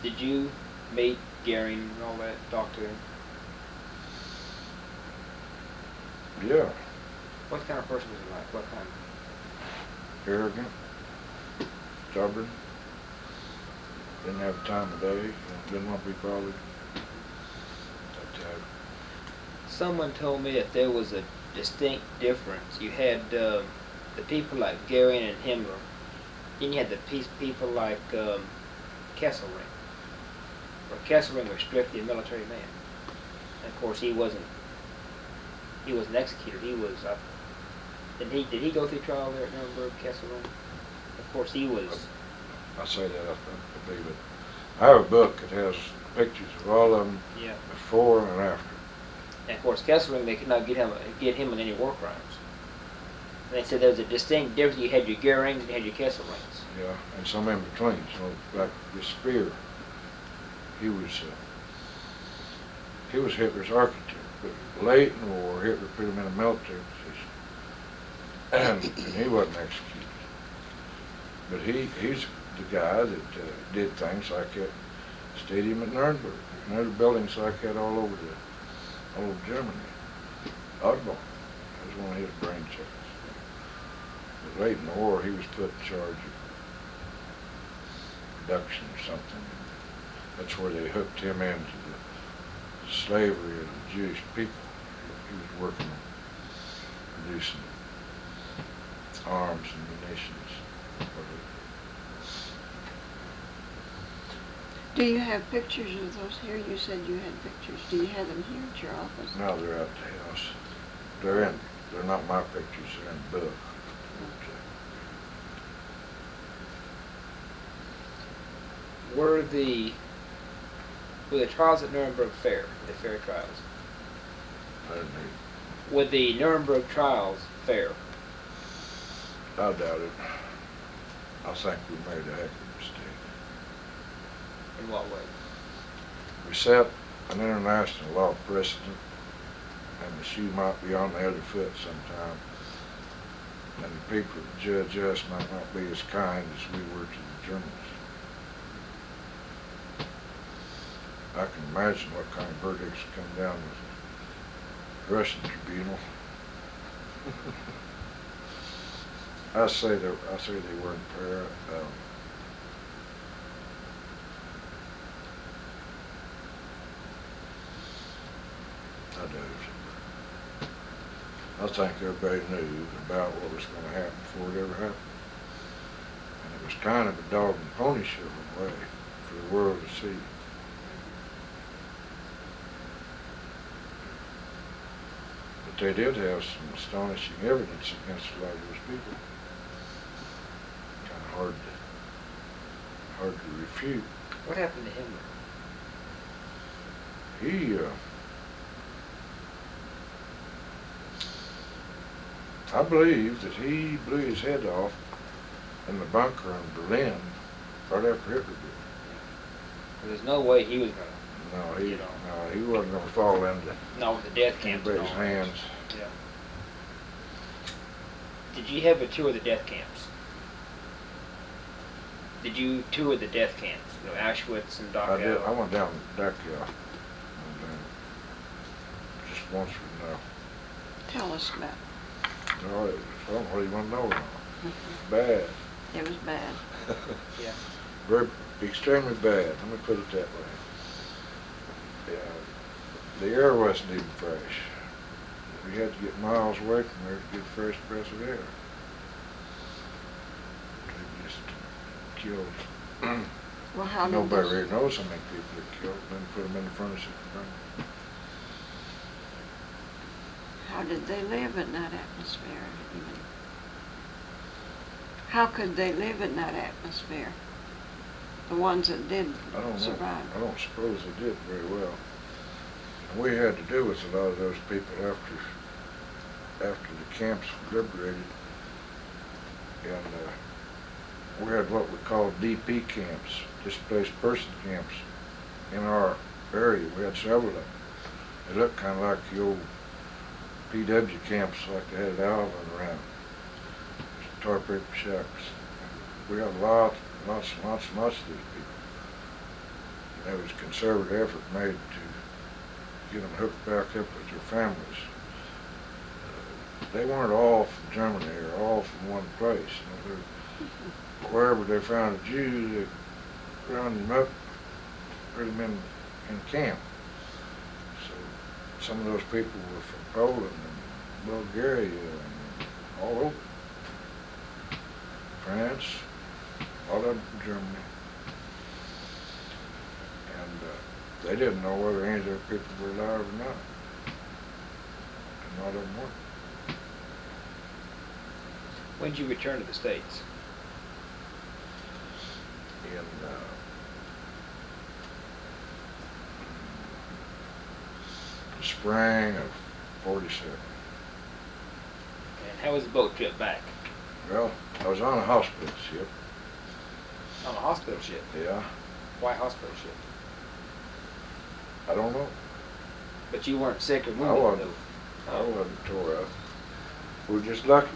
Did you meet Gary and all that, talk to him? Yeah. What kind of person was he like? What kind? Arrogant, stubborn, didn't have time of day, you know, didn't want to be bothered. That type. Someone told me that there was a distinct difference. You had the people like Gary and Himmler, then you had the people like Kesselring. Well, Kesselring was strictly a military man. And of course, he wasn't executed. He was. Did he go through trial there at Nuremberg, Kesselring? Of course, he was. I say that, I believe it. I have a book that has pictures of all of them, Yeah. before and after. And of course, Kesselring, they could not get him on any war crimes. And they said there was a distinct difference. You had your Goerings and you had your Kesselrings. Yeah, and some in between. So like the Spear, he was Hitler's architect. But late in the war, Hitler put him in a military position, and he wasn't executed. But he's the guy that did things like that stadium at Nuremberg, and other buildings like that all over Germany. Audubon, that was one of his brainchilds. But late in the war, he was put in charge of production or something. That's where they hooked him into the slavery of the Jewish people. He was working on producing arms and munitions. Do you have pictures of those here? You said you had pictures. Do you have them here at your office? No, they're at the house. They're not my pictures, they're in the book. Were the trials at Nuremberg fair? The fair trials? Pardon me. Were the Nuremberg trials fair? I doubt it. I think we made a heck of a mistake. In what way? We set an international law precedent, and the shoe might be on the other foot sometime. And the people that judge us might not be as kind as we were to the Germans. I can imagine what kind of verdicts come down with the Russian tribunal. I say they weren't fair. I do. I think everybody knew about what was going to happen before it ever happened. And it was kind of a dog and pony show in a way for the world to see. But they did have some astonishing evidence against a lot of those people. Kind of hard to refute. What happened to Himmler? he, I believe that he blew his head off in the bunker in Berlin right after Hitler did. There's no way he was gonna. No, he, You know. no, he wasn't gonna fall into No, with the death camps and anybody's all that. hands. Yeah. Did you have a tour of the death camps? Did you tour the death camps? You know, Auschwitz and Dachau? I did. I went down to Dachau. Just once for now. Tell us about it. No, it was, I don't really want to know now. Bad. It was bad. Yeah. Very, extremely bad. Let me put it that way. Yeah, the air wasn't even fresh. We had to get miles away from there to get a fresh breath of air. They just killed. Well, how did Nobody this, really knows how many people they killed. Then put them in the furnace and burn them. how did they live in that atmosphere? Even? How could they live in that atmosphere? The ones that did I don't know. survive. I don't suppose they did very well. And we had to do with a lot of those people after the camps were liberated. And we had what we called DP camps, displaced person camps, in our area. We had several of them. They looked kind of like the old PW camps like they had at Alvin around. Just tar paper shacks. We had lots of these people. And there was a concerted effort made to get them hooked back up with their families. They weren't all from Germany or all from one place. You know, wherever they found a Jew, they rounded him up, put him in camp. So some of those people were from Poland and Bulgaria and all over. France, all of them from Germany. And they didn't know whether any of their people were alive or not. And a lot of them weren't. When did you return to the States? In the spring of '47. And how was the boat trip back? Well, I was on a hospital ship. On a hospital ship? Yeah, Why hospital ship? I don't know. But you weren't sick or I wounded, wasn't. though. I wasn't tore up. We were just lucky.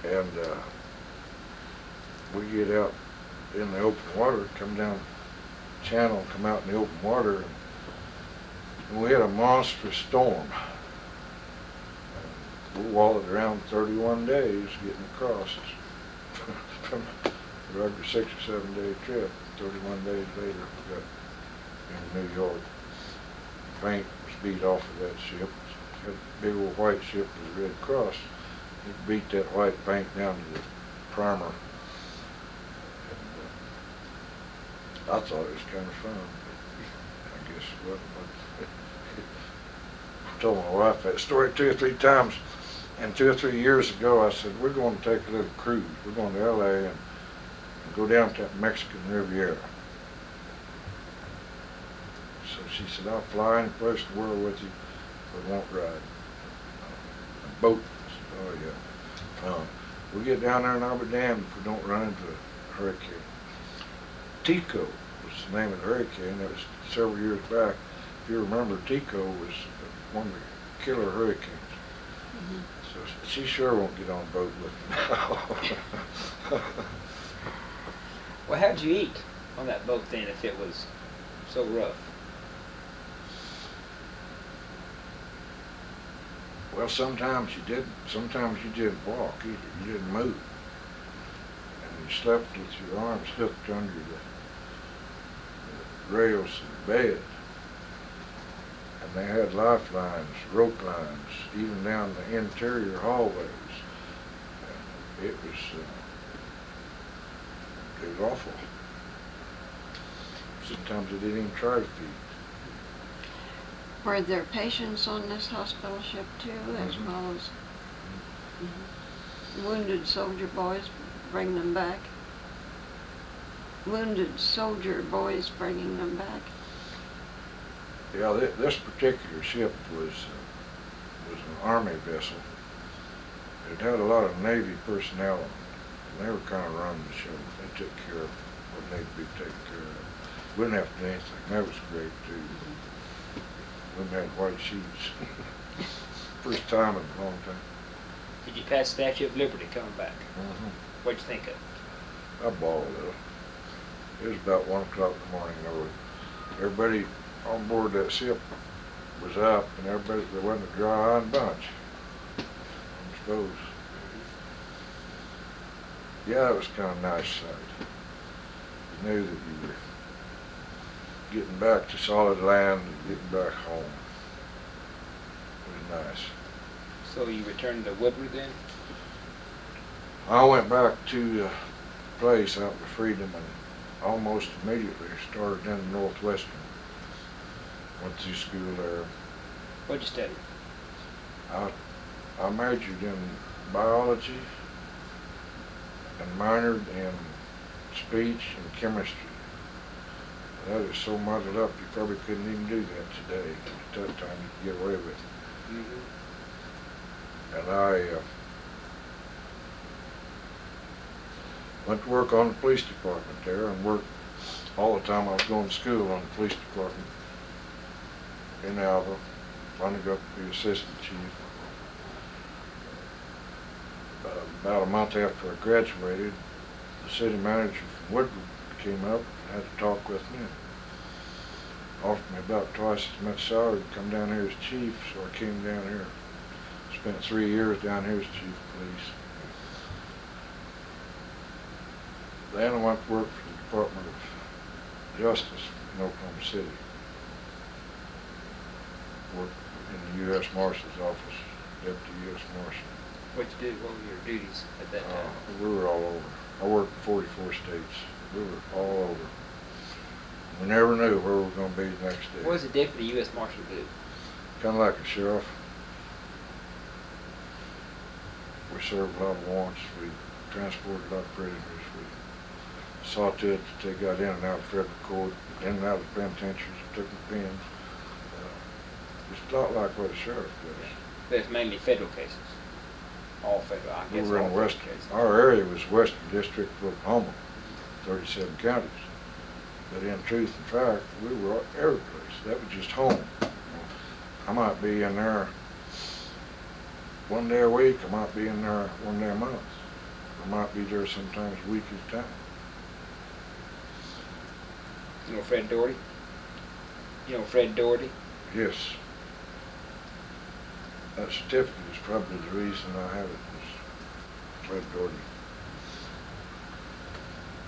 And we get out in the open water, come down the channel, come out in the open water, and we had a monstrous storm. We wallowed around 31 days getting across from a regular 6 or 7 day trip. 31 days later, we got in New York. Paint was beat off of that ship. It had a big old white ship with a red cross. It beat that white paint down to the primer. And, I thought it was kind of fun, but I guess it wasn't. I told my wife that story 2 or 3 times, and 2 or 3 years ago I said, we're going to take a little cruise. We're going to LA and go down to that Mexican Riviera. So she said, I'll fly any place in the world with you, but won't ride. A boat. I said, oh yeah. We get down there and I'll be damned if we don't run into a hurricane. Tico was the name of the hurricane. That was several years back. If you remember, Tico was one of the killer hurricanes. Mm-hmm. So she sure won't get on a boat with me now. Well, how'd you eat on that boat then if it was so rough? Well, sometimes you didn't. Sometimes you didn't walk either. You didn't move. And you slept with your arms hooked under the rails of the bed. And they had lifelines, rope lines, even down the interior hallways. And it was awful. Sometimes they didn't even try to feed. Were there patients on this hospital ship too, as Mhm. well as wounded soldier boys? Bring them back. Wounded soldier boys bringing them back. Yeah, this particular ship was an Army vessel. It had a lot of Navy personnel on it. And they were kind of running the show. They took care of what needed to be taken care of. We didn't have to do anything. That was great too. We had white sheets. First time in a long time. Did you pass Statue of Liberty coming back? Mm-hmm. What'd you think of it? I bawled though. It was about 1 o'clock in the morning. Everybody on board that ship was up, and everybody, there wasn't a dry eyed bunch, I suppose. Yeah, it was kind of a nice sight. You knew that you were getting back to solid land and getting back home. It was nice. So you returned to Woodward then? I went back to the place out in Freedom and almost immediately started in the Northwestern. Went to school there. What'd you study? I majored in biology and minored in speech and chemistry. That is so muddled up you probably couldn't even do that today. At that time you could get away with it. And I went to work on the police department there and worked all the time I was going to school on the police department in Alva. Finally got to be assistant chief. About a month after I graduated, the city manager from Woodward came up and had to talk with me. Offered me about twice as much salary to come down here as chief, so I came down here. Spent 3 years down here as chief of police. Then I went to work for the Department of Justice in Oklahoma City. Worked in the U.S. Marshal's office, Deputy U.S. Marshal. What'd you do? What were your duties at that time? We were all over. I worked in 44 states. We were all over. We never knew where we were going to be the next day. What does a Deputy U.S. Marshal do? Kind of like a sheriff. We served a lot of warrants. We transported a lot of prisoners. We saw to it that they got in and out of federal court, in and out of penitentiaries, took the pens. It's a lot like what a sheriff does. But it's mainly federal cases. All federal, I We guess. were all in federal Western. cases. Our area was Western District of Oklahoma, 37 counties. But in truth and fact, we were every place. That was just home. I might be in there 1 day a week. I might be in there 1 day a month. I might be there sometimes a week at a time. You know Fred Doherty? You know Fred Doherty? Yes. That certificate is probably the reason I have it, was Fred Doherty.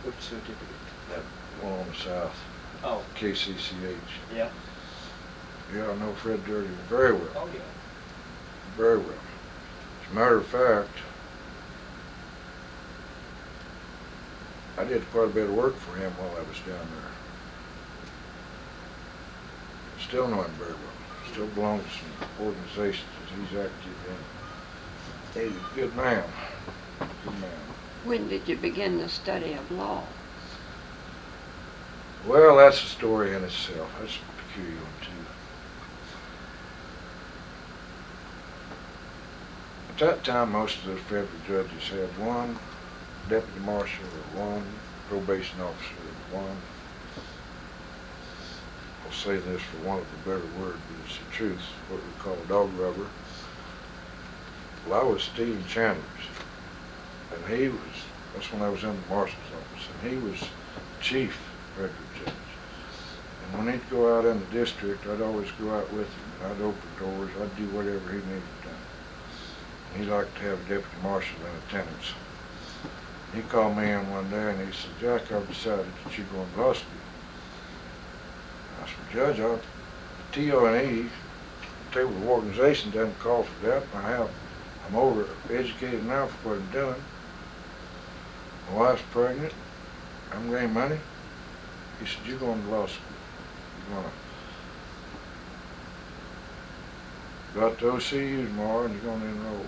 Which certificate? That one on the south, Oh, KCCH. yeah. Yeah, I know Fred Doherty very well. Oh, yeah. Very well. As a matter of fact, I did quite a bit of work for him while I was down there. Still know him very well. Still belongs to some organizations that he's active in. He's a good man. Good man. When did you begin the study of law? Well, that's a story in itself. That's a peculiar one, too. At that time, most of those federal judges had one deputy marshal or one probation officer or one. I'll say this for want of a better word, but it's the truth, what we call a dog rubber. Well, I was Steve Chandler's, and he was, that's when I was in the marshal's office, and he was chief federal judge. And when he'd go out in the district, I'd always go out with him, and I'd open doors, I'd do whatever he needed done. And he liked to have a deputy marshal in attendance. He called me in one day and he said, "Jack, I've decided that you're going to law school." I said, "Judge, the TONE, Table of Organization, doesn't call for that. I'm over educated now for what I'm doing. My wife's pregnant. I'm getting money." He said, "You're going to law school. You're going to go out to OCU tomorrow and you're going to enroll."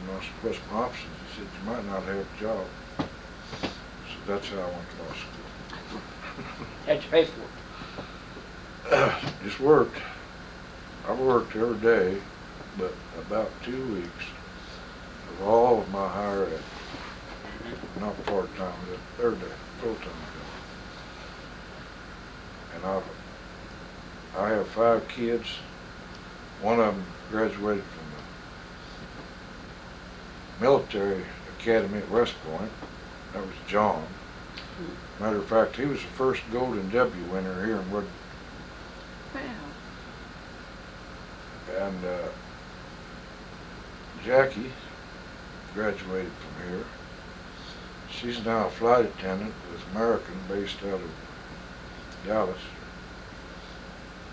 And I said, "What's my options?" He said, "You might not have a job." So that's how I went to law school. How'd you pay for it? Just worked. I worked every day, but about 2 weeks of all of my higher ed, not part-time, but every day, full-time job. And I have 5 kids. One of them graduated from the military academy at West Point. That was John. Matter of fact, he was the first Golden W winner here in Woodward. Wow. And Jackie graduated from here. She's now a flight attendant with American, based out of Dallas.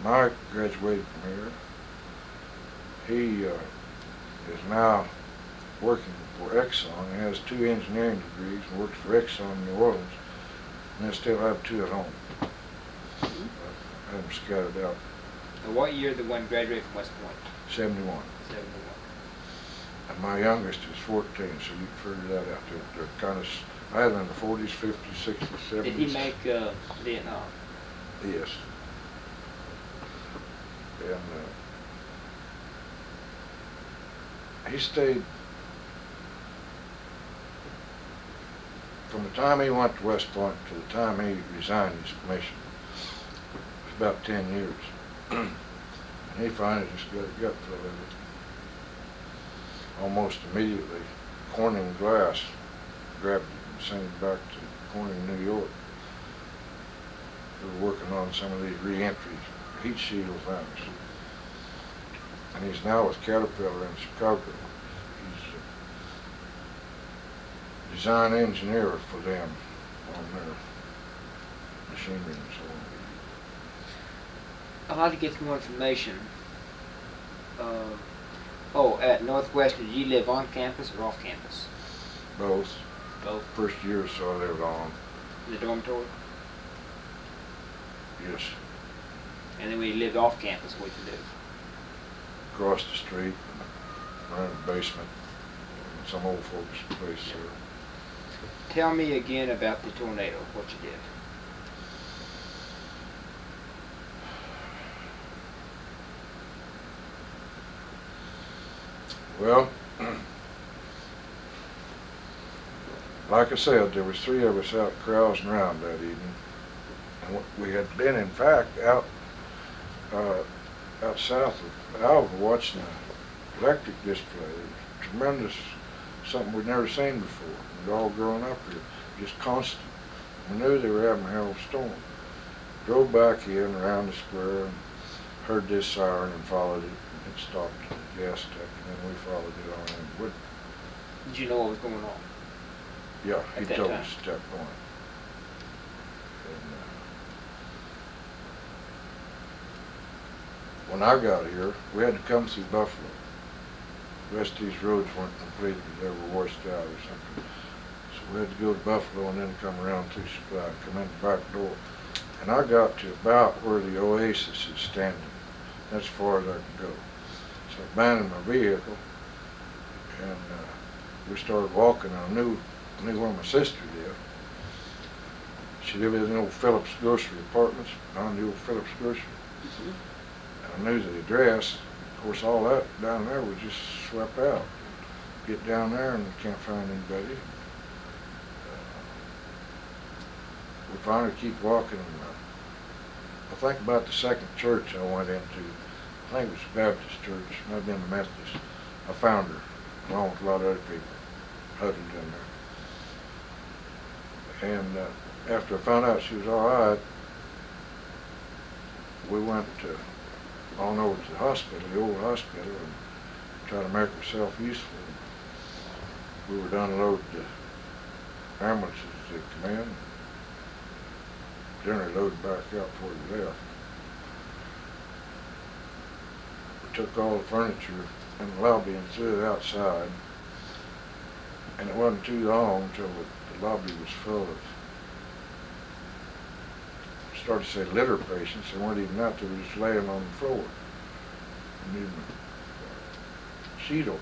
Mike graduated from here. He is now working for Exxon. He has 2 engineering degrees and works for Exxon in New Orleans. And they still have 2 at home. I have them scattered out. And what year did the one graduate from West Point? 71. 71. And my youngest is 14, so you can figure that out. They're kind of, I had them in the 40s, 50s, 60s, 70s. Did he make Vietnam? Yes. And he stayed, from the time he went to West Point to the time he resigned his commission, it was about 10 years. And he finally just got a gut full of it. Almost immediately, Corning Glass grabbed it and sent it back to Corning, New York. They were working on some of these re-entry heat shield things. And he's now with Caterpillar in Chicago. He's a design engineer for them on their machinery and so on. I'd like to get some more information. At Northwestern, did you live on campus or off campus? Both. Both. First year or so I lived on. In the dormitory? Yes. And then when you lived off campus, where'd you live? Across the street, around the basement, some old folks' place there. Tell me again about the tornado, what you did. Well, like I said, there was 3 of us out carousing around that evening. And we had been, in fact, out south of Alva watching the electric display. It was tremendous, something we'd never seen before. We'd all grown up here, just constant. We knew they were having a hell of a storm. Drove back in around the square and heard this siren and followed it. It stopped at the gas tank, and then we followed it on in Woodward. Did you know what was going on? Yeah, he At that told time? us at that point. And, when I got here, we had to come through Buffalo. The rest of these roads weren't completed, they were washed out or something. So we had to go to Buffalo and then come around through Supply, come in the back door. And I got to about where the Oasis is standing. That's as far as I could go. So I abandoned my vehicle and we started walking. I knew where my sister lived. She lived in the old Phillips Grocery Apartments, behind the old Phillips Grocery. Mm-hmm. I knew the address. Of course, all that down there was just swept out. Get down there and we can't find anybody. We finally keep walking. I think about the second church I went into. I think it was a Baptist church, might have been the Methodist. I found her, along with a lot of other people, huddled in there. And after I found out she was all right, we went on over to the hospital, the old hospital, and tried to make ourselves useful. We were to unload the ambulances that come in. Generally loaded back out before we left. We took all the furniture in the lobby and threw it outside. And it wasn't too long until the lobby was full of, started to say litter patients. They weren't even out there, they were just laying on the floor. And even a sheet open.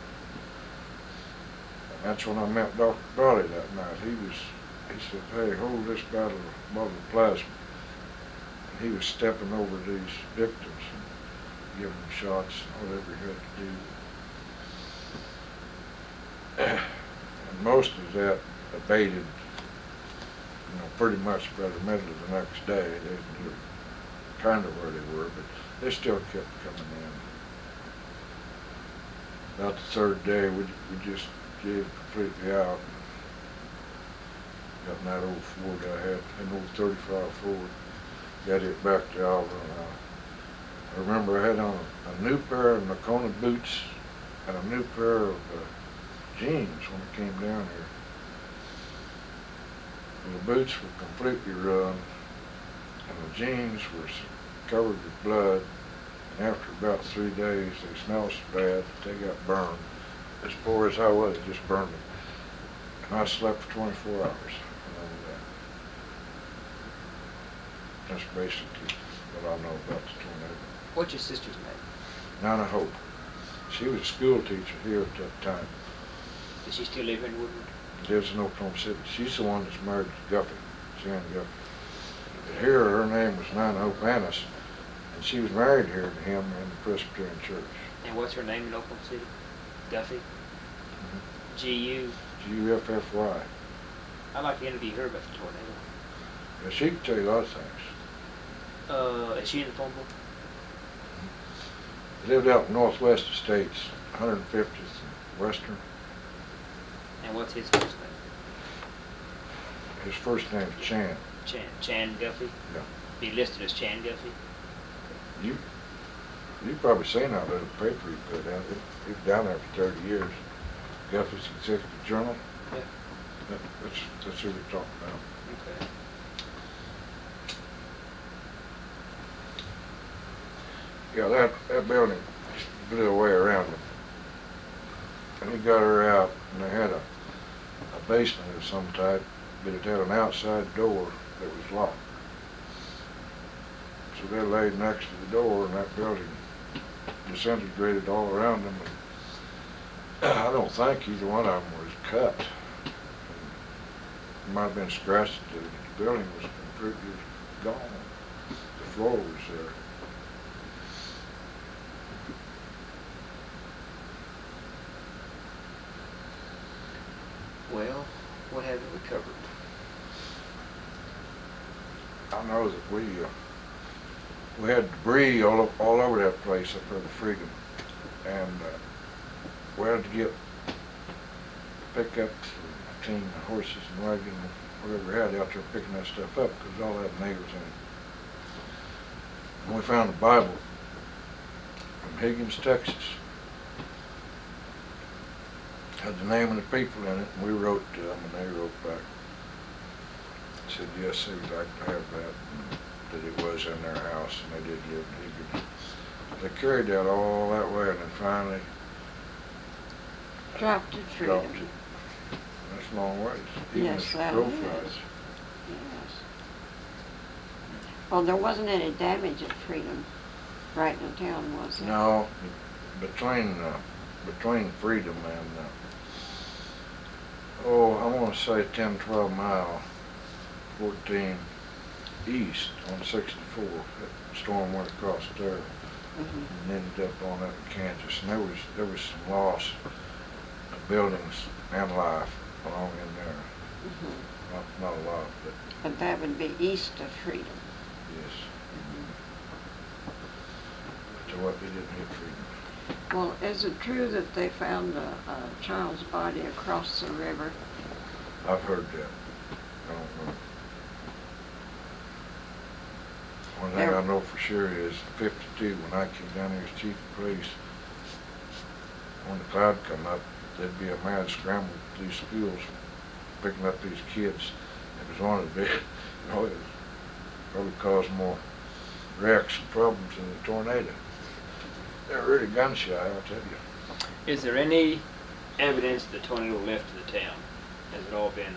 And that's when I met Dr. Brawley that night. He said, hey, hold this bottle of plasma. He was stepping over these victims and giving them shots and whatever he had to do. And most of that abated, pretty much by the middle of the next day. They knew kind of where they were, but they still kept coming in. About the third day, we just gave completely out. Got in that old Ford I had, an old 35 Ford. Got it back to Alva. I remember I had on a new pair of Nakona boots and a new pair of jeans when I came down here. And the boots were completely ruined, and the jeans were covered with blood. And after about 3 days, they smelled so bad that they got burned. As poor as I was, it just burned them. And I slept for 24 hours. That's basically what I know about the tornado. What's your sister's name? Nana Hope. She was a school teacher here at that time. Does she still live in Woodward? Lives in Oklahoma City. She's the one that's married to Guffey, Jan Guffey. But here, her name was Nana Hope Annis, and she was married here to him in the Presbyterian Church. And what's her name in Oklahoma City? Guffey? Mm-hmm. G-U? G-U-F-F-Y. I'd like to interview her about the tornado. Yeah, she can tell you a lot of things. Is she in the phone book? He lived out in Northwest Estates, 150th and Western. And what's his first name? His first name's Chan. Chan Guffey? Yeah. Be listed as Chan Guffey? You've probably seen that little paper he put out. He was down there for 30 years. Guffey's Executive Journal. Yeah. That's who we're talking about. Okay. Yeah, that building just blew away around him. And he got her out, and they had a basement of some type, but it had an outside door that was locked. So they laid next to the door, and that building disintegrated all around them. And I don't think either one of them was cut. It might have been scratched, but the building was completely gone. The floor was there. Well, what have you recovered? I know that we had debris all over that place up there, the Freedom, and we had to get pickups, team, horses and wagon, whatever we had out there picking that stuff up because all that nails in it. And we found a Bible from Higgins, Texas. Had the name of the people in it, and we wrote to them, and they wrote back. Said yes, they would like to have that, and that it was in their house, and they did live in Higgins. They carried that all that way, and then finally Dropped to freedom. dropped it. That's a long ways. Even Yes, if that the crow is. flies. Yes. Well, there wasn't any damage at Freedom right in the town, was there? No, between Freedom and I want to say 10, 12 mile, 14 east on 64. That storm went across there and ended up on that in Kansas. And there was some loss of buildings and life along in there. Not a lot, but But that would be east of Freedom. yes. To what they didn't hit Freedom. Well, is it true that they found a child's body across the river? I've heard that. I don't know. One thing I know for sure is 52, when I came down here as chief of police, when the cloud come up, there'd be a mad scramble to these schools picking up these kids. It was one of the big, it would probably cause more wrecks and problems than the tornado. They're really gun shy, I'll tell you. Is there any evidence the tornado left to the town? Has it all been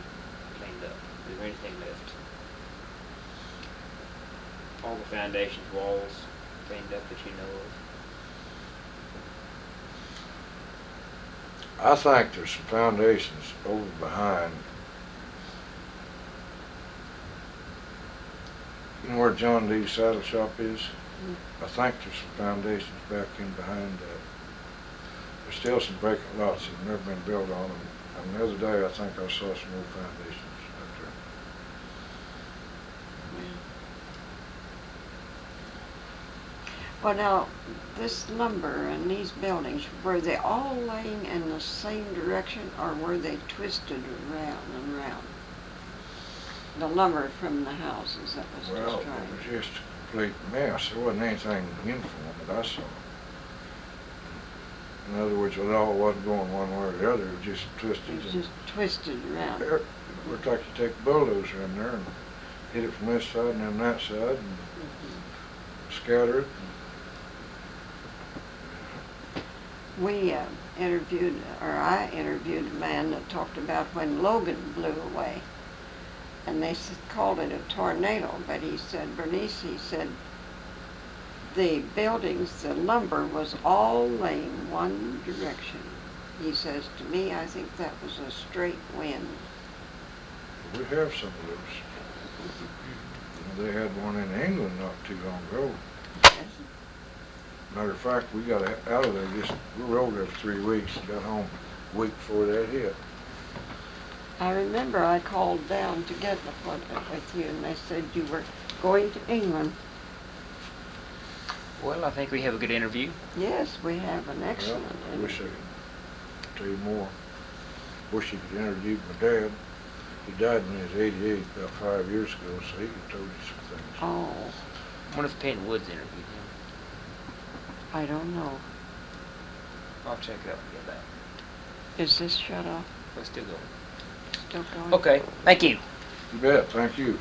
cleaned up? Is there anything left? All the foundations, walls cleaned up that you know of? I think there's some foundations over behind. You know where John D's saddle shop is? I think there's some foundations back in behind that. There's still some vacant lots that have never been built on them. And the other day, I think I saw some old foundations out there. Well, now, this lumber and these buildings, were they all laying in the same direction, or were they twisted around and round? The lumber from the houses that was Well, destroyed. it was just a complete mess. There wasn't anything uniform that I saw. In other words, it all wasn't going one way or the other. It was just twisted. It was just twisted around. It looked like you take a bulldozer in there and hit it from this side and then that side and scatter it. We interviewed, or I interviewed a man that talked about when Logan blew away. And they called it a tornado, but he said, Berenice, he said, the buildings, the lumber was all laying one direction. He says, to me, I think that was a straight wind. We have some of those. They had one in England not too long ago. Matter of fact, we got out of there we were over there for 3 weeks and got home a week before that hit. I remember I called down to get an appointment with you, and they said you were going to England. Well, I think we have a good interview. Yes, we have an excellent I wish I interview. could tell you more. Wish you could interview my dad. He died when he was 88, about 5 years ago, so he could have told you some things. Oh, I wonder if Payne Woods interviewed him. I don't know. I'll check it out and get back. Is this shut off? Let's still go. Still going? Okay, thank you. You bet, thank you.